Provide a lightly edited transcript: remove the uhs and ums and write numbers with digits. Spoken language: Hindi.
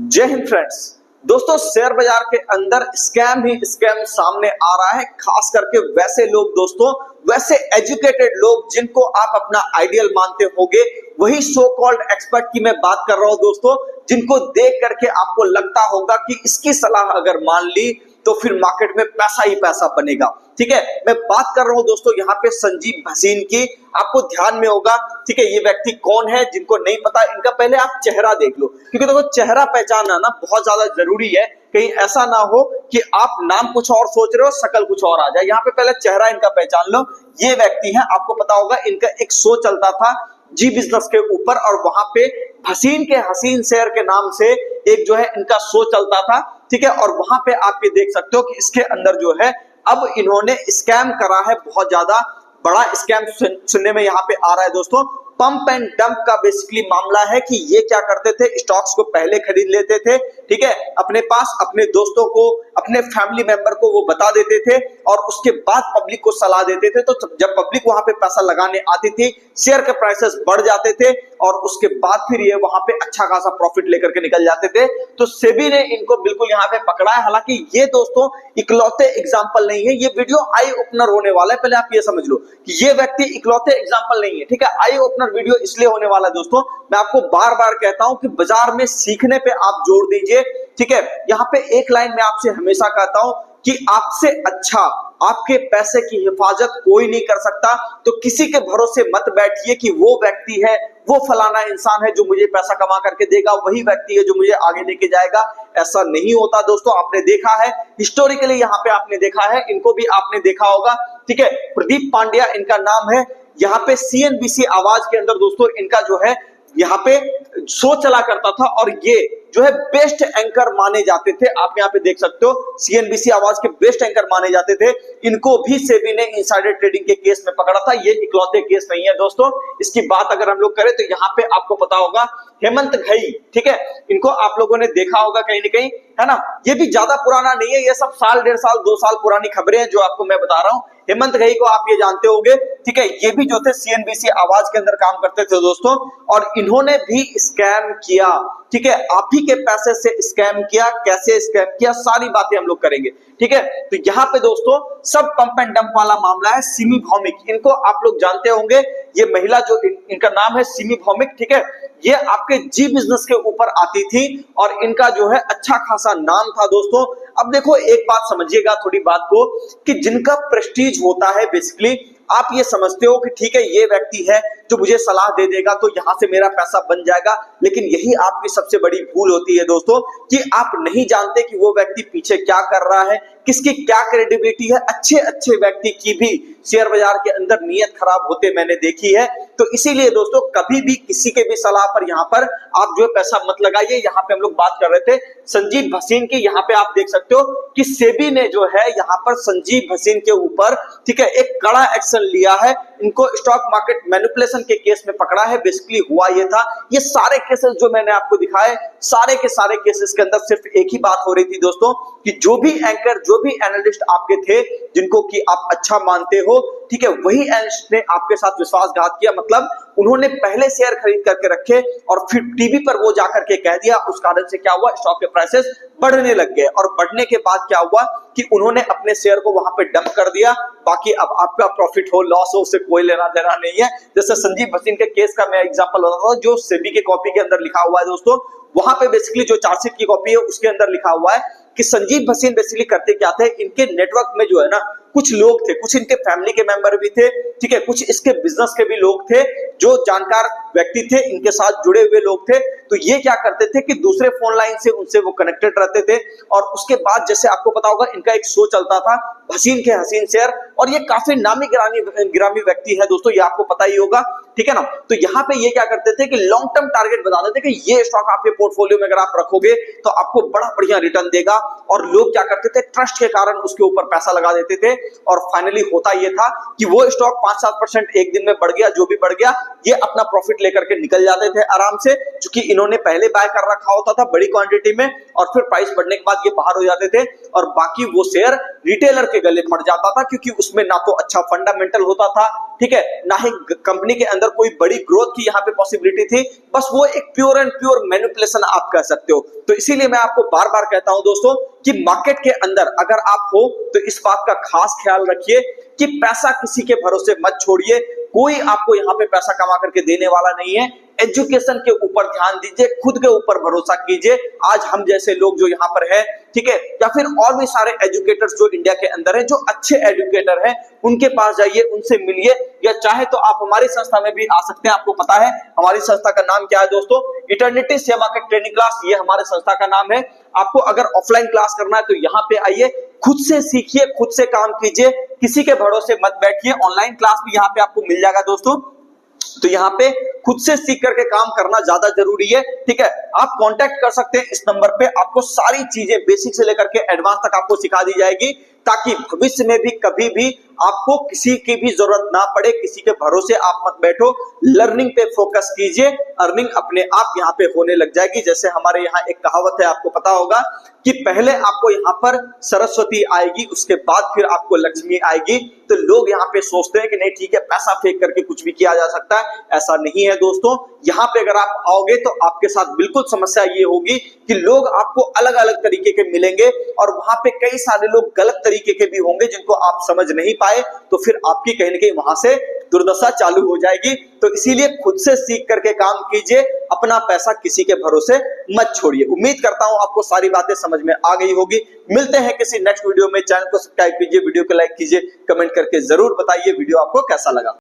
जय हिंद फ्रेंड्स। दोस्तों, शेयर बाजार के अंदर स्कैम ही स्कैम सामने आ रहा है, खास करके वैसे लोग दोस्तों, वैसे एजुकेटेड लोग जिनको आप अपना आइडियल मानते होंगे, वही सो कॉल्ड एक्सपर्ट की मैं बात कर रहा हूं दोस्तों, जिनको देख करके आपको लगता होगा कि इसकी सलाह अगर मान ली तो फिर मार्केट में पैसा ही पैसा बनेगा। ठीक है, मैं बात कर रहा हूं दोस्तों यहाँ पे संजीव भसीन की। आपको ध्यान में होगा, ठीक है, ये व्यक्ति कौन है, जिनको नहीं पता इनका पहले आप चेहरा देख लो, क्योंकि देखो चेहरा पहचानना ना बहुत ज्यादा जरूरी है। कहीं ऐसा ना हो कि आप नाम कुछ और सोच रहे हो, शकल कुछ और आ जाए। यहाँ पे पहले चेहरा इनका पहचान लो। ये व्यक्ति है, आपको पता होगा इनका एक शो चलता था जी बिजनेस के ऊपर, और वहां पे भसीन के हसीन शेयर के नाम से एक जो है इनका शो चलता था। ठीक है, और वहां पे आप ये देख सकते हो कि इसके अंदर जो है अब इन्होंने स्कैम करा है, बहुत ज्यादा बड़ा स्कैम सुनने में यहाँ पे आ रहा है दोस्तों। पंप एंड डंप का बेसिकली मामला है कि ये क्या करते थे, स्टॉक्स को पहले खरीद लेते थे, ठीक है, अपने पास अपने दोस्तों को, अपने फैमिली मेंबर को वो बता देते थे, और उसके बाद पब्लिक को सलाह देते थे। तो जब पब्लिक वहां पे पैसा लगाने आती थी, शेयर के प्राइसेस बढ़ जाते थे, और उसके बाद फिर ये वहां पे अच्छा खासा प्रॉफिट लेकर के निकल जाते थे। तो सेबी ने इनको बिल्कुल यहाँ पे पकड़ा है। हालांकि ये दोस्तों इकलौते एग्जाम्पल नहीं है, ये वीडियो आई ओपनर होने वाला है। पहले आप ये समझ लो कि ये व्यक्ति इकलौते एग्जाम्पल नहीं है। ठीक है, आई ओपनर वीडियो इसलिए होने वाला है दोस्तों, मैं आपको बार बार कहता हूं कि बाजार में सीखने पे आप जोर दीजिए। ठीक है, यहाँ पे एक लाइन मैं आपसे हमेशा कहता हूं कि आपसे अच्छा आपके पैसे की हिफाजत कोई नहीं कर सकता। तो किसी के भरोसे मत बैठिए कि वो व्यक्ति है, वो फलाना इंसान है जो मुझे पैसा कमा करके देगा, वही व्यक्ति है जो मुझे आगे लेके जाएगा। ऐसा नहीं होता दोस्तों। आपने देखा है हिस्टोरिकली, यहाँ पे आपने देखा है, इनको भी आपने देखा होगा। ठीक है, प्रदीप पांड्या इनका नाम है। यहाँ पे सीएनबीसी आवाज के अंदर दोस्तों इनका जो है यहाँ पे शो चला करता था, और ये जो है बेस्ट एंकर माने जाते थे। आप यहाँ पे देख सकते हो सीएनबीसी आवाज के बेस्ट एंकर माने जाते थे। इनको भी सेबी ने इनसाइडर ट्रेडिंग के केस में पकड़ा था। ये इकलौते केस नहीं है दोस्तों। इसकी बात अगर हम लोग करें तो यहाँ पे आपको पता होगा हेमंत घई, ठीक है, इनको आप लोगों ने देखा होगा कहीं ना कहीं, है ना। ये भी ज्यादा पुराना नहीं है, ये सब साल, 1.5 साल, 2 साल पुरानी खबरें हैं जो आपको मैं बता रहा हूँ। हेमंत घई को आप ये जानते होंगे, ठीक है, ये भी जो थे सीएनबीसी आवाज के अंदर काम करते थे दोस्तों, और इन्होंने भी स्कैम किया। ठीक है, आप ही के पैसे से स्कैम किया। कैसे स्कैम किया, सारी बातें हम लोग करेंगे। ठीक है, तो यहाँ पे दोस्तों सब पंप एंड डंप वाला मामला है। सिमी भौमिक, इनको आप लोग जानते होंगे, ये महिला जो इनका नाम है सिमी भौमिक, ठीक है, ये आपके जी बिजनेस के ऊपर आती थी, और इनका जो है अच्छा खासा नाम था दोस्तों। अब देखो एक बात समझिएगा थोड़ी बात को, कि जिनका प्रेस्टीज होता है, बेसिकली आप ये समझते हो कि ठीक है ये व्यक्ति है जो मुझे सलाह दे देगा तो यहां से मेरा पैसा बन जाएगा, लेकिन यही आपकी सबसे बड़ी भूल होती है दोस्तों, कि आप नहीं जानते कि वो व्यक्ति पीछे क्या कर रहा है, किसकी क्या क्रेडिबिलिटी है। अच्छे अच्छे व्यक्ति की भी शेयर बाजार के अंदर नीयत खराब होते मैंने देखी है। तो इसीलिए दोस्तों कभी भी किसी के भी सलाह पर यहाँ पर आप जो है पैसा मत लगाइए। यहाँ पे हम लोग बात कर रहे थे संजीव भसीन की। यहाँ पे आप देख सकते हो कि सेबी ने जो है यहाँ पर संजीव भसीन के ऊपर, ठीक है, एक कड़ा एक्शन लिया है। इनको स्टॉक मार्केट मैनिपुलेशन के केस में पकड़ा है। बेसिकली हुआ ये था, ये सारे केसेस जो मैंने आपको दिखाए, सारे के सारे केसेस के अंदर सिर्फ एक ही बात हो रही थी दोस्तों, कि जो भी एंकर, जो भी एनालिस्ट आपके थे, जिनको कि आप अच्छा मानते हो, ठीक है, वही एनालिस्ट ने आपके साथ विश्वासघात किया। मतलब उन्होंने पहले शेयर खरीद करके रखे और फिर टीवी पर वो जाकर के कह दिया। उस कारण से क्या हुआ, स्टॉक के प्राइसेस बढ़ने लग गए, और बढ़ने के बाद क्या हुआ कि उन्होंने अपने शेयर को वहां पे डंप कर दिया। बाकी अब आपका प्रॉफिट हो लॉस हो, उससे कोई लेना देना नहीं है। जैसे संजीव भसीन के केस का मैं एग्जांपल बताता हूं, जो सेबी की कॉपी के अंदर लिखा हुआ है दोस्तों, वहां पे बेसिकली जो चार्जशीट की कॉपी है उसके अंदर लिखा हुआ है कि संजीव भसीन बेसिकली करते क्या थे, इनके नेटवर्क में जो है ना कुछ लोग थे, कुछ इनके फैमिली के मेंबर भी थे, ठीक है, कुछ इसके बिजनेस के भी लोग थे, जो जानकार व्यक्ति थे, इनके साथ जुड़े हुए लोग थे। तो ये क्या करते थे कि दूसरे फोन लाइन से उनसे वो कनेक्टेड रहते थे, और उसके बाद जैसे आपको पता होगा इनका एक शो चलता था भसीन के हसीन शेयर, और ये काफी नामी गिरामी व्यक्ति है दोस्तों, ये आपको पता ही होगा, ठीक है ना। तो यहाँ पे ये क्या करते थे कि लॉन्ग टर्म टारगेट बता देते कि ये स्टॉक आपके पोर्टफोलियो में अगर आप रखोगे तो आपको बड़ा बढ़िया रिटर्न देगा, और लोग क्या करते थे, ट्रस्ट के कारण उसके ऊपर पैसा लगा देते थे, और फाइनली होता ये था कि वो स्टॉक 5-7% एक दिन में बढ़ गया, जो भी बढ़ गया, ये अपना प्रॉफिट लेकर के निकल जाते थे आराम से, क्योंकि इन्होंने पहले बाय कर रखा होता था बड़ी क्वांटिटी में और फिर प्राइस बढ़ने के बाद ये बाहर हो जाते थे और बाकी वो शेयर रिटेलर के गले पड़ जाता था, क्योंकि उसमें ना तो अच्छा फंडामेंटल होता था, ठीक है, ना ही कंपनी के अंदर कोई बड़ी ग्रोथ की यहाँ पे पॉसिबिलिटी थी, बस वो एक प्योर एंड प्योर मैनिपुलेशन आप कह सकते हो। तो इसीलिए मैं आपको बार बार कहता हूं दोस्तों कि मार्केट के अंदर अगर आप हो तो इस बात का खास ख्याल रखिए कि पैसा किसी के भरोसे मत छोड़िए, कोई आपको यहाँ पे पैसा कमा करके देने वाला नहीं है। एजुकेशन के ऊपर ध्यान दीजिए, खुद के ऊपर भरोसा कीजिए। आज हम जैसे लोग जो यहाँ पर है, ठीक है, या फिर और भी सारे एजुकेटर्स जो इंडिया के अंदर है, जो अच्छे एजुकेटर हैं, उनके पास जाइए, उनसे मिलिए, या चाहे तो आप हमारी संस्था में भी आ सकते हैं। आपको पता है हमारी संस्था का नाम क्या है दोस्तों? Eternity share market training class, ये हमारे संस्था का नाम है। आपको अगर ऑफलाइन क्लास करना है तो यहाँ पे आइए, खुद से सीखिए, खुद से काम कीजिए, किसी के भरोसे मत बैठिए। ऑनलाइन क्लास भी यहाँ पे आपको मिल जाएगा दोस्तों, तो यहाँ पे खुद से सीख करके काम करना ज्यादा जरूरी है, ठीक है। आप कांटेक्ट कर सकते हैं इस नंबर पे, आपको सारी चीजें बेसिक से लेकर के एडवांस तक आपको सिखा दी जाएगी, ताकि भविष्य में भी कभी भी आपको किसी की भी जरूरत ना पड़े, किसी के भरोसे आप मत बैठो। लर्निंग पे फोकस कीजिए, अर्निंग अपने आप यहाँ पे होने लग जाएगी। जैसे हमारे यहाँ एक कहावत है, आपको पता होगा कि पहले आपको यहाँ पर सरस्वती आएगी, उसके बाद फिर आपको लक्ष्मी आएगी। तो लोग यहाँ पे सोचते हैं कि नहीं ठीक है, पैसा फेंक करके कुछ भी किया जा सकता है, ऐसा नहीं है दोस्तों। यहाँ पे अगर आप आओगे तो आपके साथ बिल्कुल समस्या ये होगी कि लोग आपको अलग अलग तरीके के मिलेंगे और वहां पे कई सारे लोग गलत तरीके के भी होंगे जिनको आप समझ नहीं पाए, तो फिर आपकी कहीं ना कहीं वहां से दुर्दशा चालू हो जाएगी। तो इसीलिए खुद से सीख करके काम कीजिए, अपना पैसा किसी के भरोसे मत छोड़िए। उम्मीद करता हूं आपको सारी बातें समझ में आ गई होगी। मिलते हैं किसी नेक्स्ट वीडियो में। चैनल को सब्सक्राइब कीजिए, वीडियो को लाइक कीजिए, कमेंट करके जरूर बताइए वीडियो आपको कैसा लगा।